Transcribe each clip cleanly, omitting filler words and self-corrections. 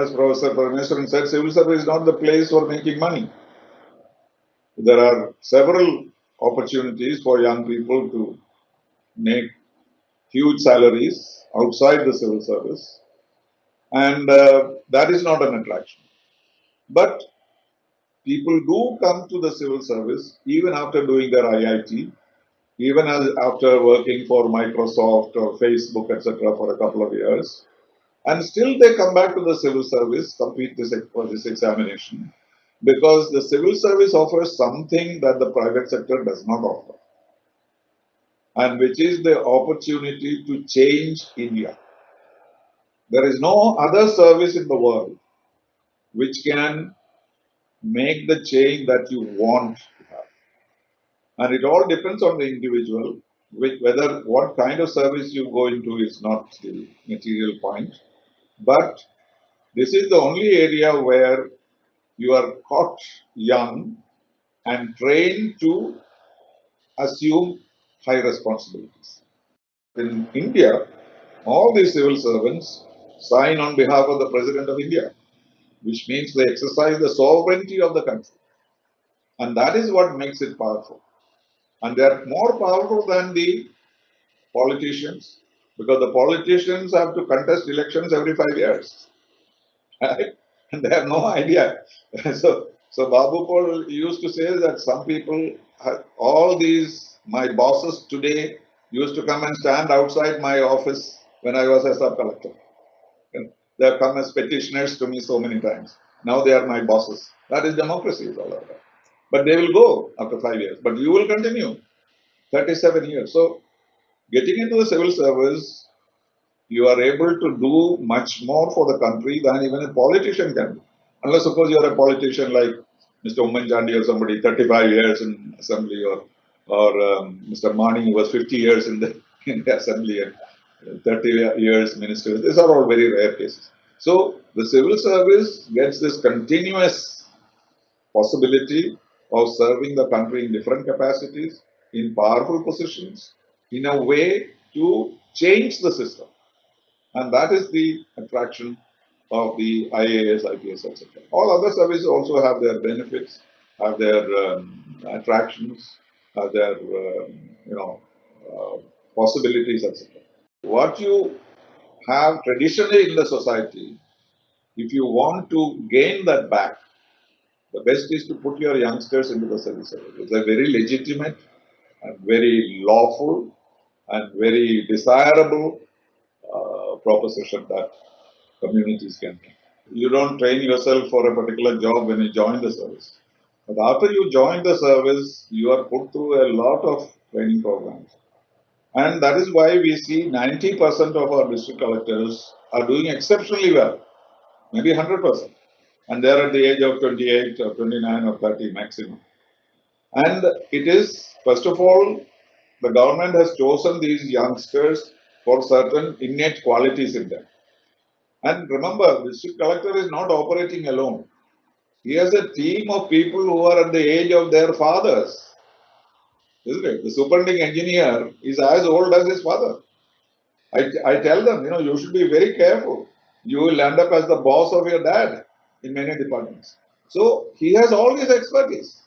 as Professor Parmeshwaran said, civil service is not the place for making money. There are several opportunities for young people to make huge salaries outside the civil service, and that is not an attraction. But people do come to the civil service even after doing their IIT, even after working for Microsoft or Facebook, etc., for a couple of years, and still they come back to the civil service, complete this examination, because the civil service offers something that the private sector does not offer, and which is the opportunity to change India. There is no other service in the world which can make the change that you want to have. And it all depends on the individual, whether what kind of service you go into is not the material point. But this is the only area where you are caught young and trained to assume high responsibilities. In India, all these civil servants sign on behalf of the President of India, which means they exercise the sovereignty of the country. And that is what makes it powerful. And they are more powerful than the politicians, because the politicians have to contest elections every 5 years. Right? And they have no idea. So Babu Paul used to say that some people, all these, my bosses today used to come and stand outside my office when I was a sub-collector. They have come as petitioners to me so many times. Now they are my bosses. That is democracy, is all about. But they will go after 5 years. But you will continue 37 years. So getting into the civil service, you are able to do much more for the country than even a politician can do. Unless, suppose, you are a politician like Mr. Ummanchandi or somebody, 35 years in assembly, or Mr. Mani, who was 50 years in the assembly and 30 years minister. These are all very rare cases. So the civil service gets this continuous possibility of serving the country in different capacities, in powerful positions, in a way to change the system. And that is the attraction of the IAS, IPS, etc. All other services also have their benefits, have their attractions, have their possibilities, etc. What you have traditionally in the society, if you want to gain that back, the best is to put your youngsters into the civil service. It's a very legitimate and very lawful and very desirable proposition that communities can make. You don't train yourself for a particular job when you join the service. But after you join the service, you are put through a lot of training programs. And that is why we see 90% of our district collectors are doing exceptionally well, maybe 100%. And they are at the age of 28 or 29 or 30 maximum. And it is, first of all, the government has chosen these youngsters for certain innate qualities in them. And remember, the district collector is not operating alone. He has a team of people who are at the age of their fathers. Isn't it? The superintending engineer is as old as his father. I tell them, you should be very careful. You will end up as the boss of your dad in many departments. So he has all his expertise.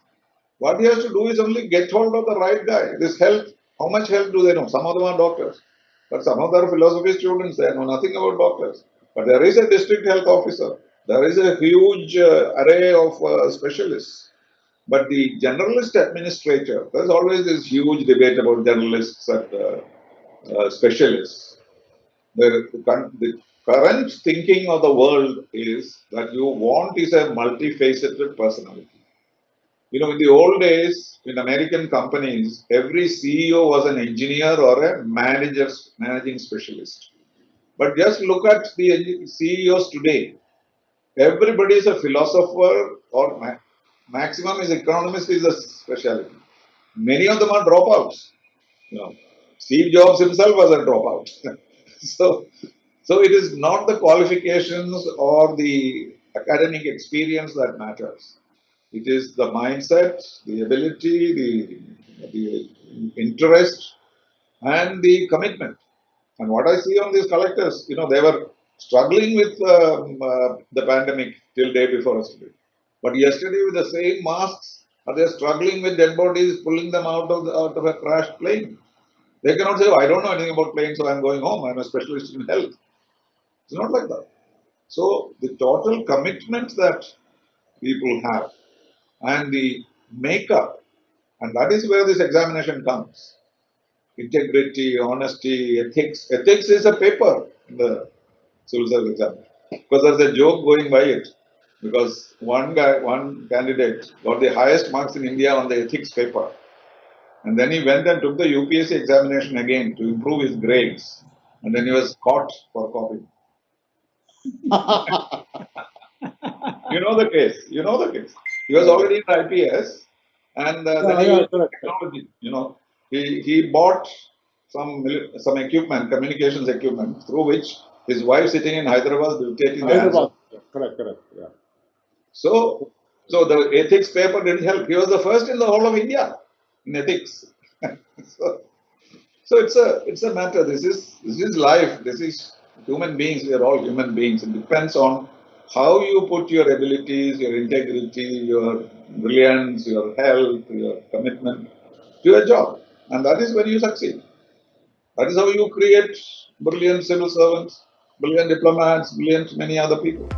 What he has to do is only get hold of the right guy. This health, how much health do they know? Some of them are doctors. But some of them are philosophy students. They know nothing about doctors. But there is a district health officer. There is a huge array of specialists. But the generalist administrator, there's always this huge debate about generalists and specialists. The current thinking of the world is that you want is a multifaceted personality. In the old days, in American companies, every CEO was an engineer or a managing specialist. But just look at the CEOs today. Everybody is a philosopher, or maximum is economist is a specialty. Many of them are dropouts. Steve Jobs himself was a dropout. so it is not the qualifications or the academic experience that matters. It is the mindset, the ability, the interest, and the commitment. And what I see on these collectors, they were struggling with the pandemic till day before yesterday. But yesterday, with the same masks, are they struggling with dead bodies, pulling them out of a crashed plane? They cannot say, oh, I don't know anything about planes, so I'm going home. I'm a specialist in health. It's not like that. So the total commitment that people have and the makeup, and that is where this examination comes. Integrity, honesty, ethics. Ethics is a paper in the civil service examination. Because there's a joke going by it. Because one candidate got the highest marks in India on the ethics paper. And then he went and took the UPSC examination again to improve his grades. And then he was caught for copying. You know the case. You know the case. He was already in IPS, and then he used technology. He bought some equipment, communications equipment, through which his wife sitting in Hyderabad dictating the answer. Correct. Yeah. So the ethics paper didn't help. He was the first in the whole of India in ethics. so it's a matter. This is life. This is human beings. We are all human beings. It depends on how you put your abilities, your integrity, your brilliance, your health, your commitment to your job, and that is when you succeed. That is how you create brilliant civil servants, brilliant diplomats, brilliant many other people.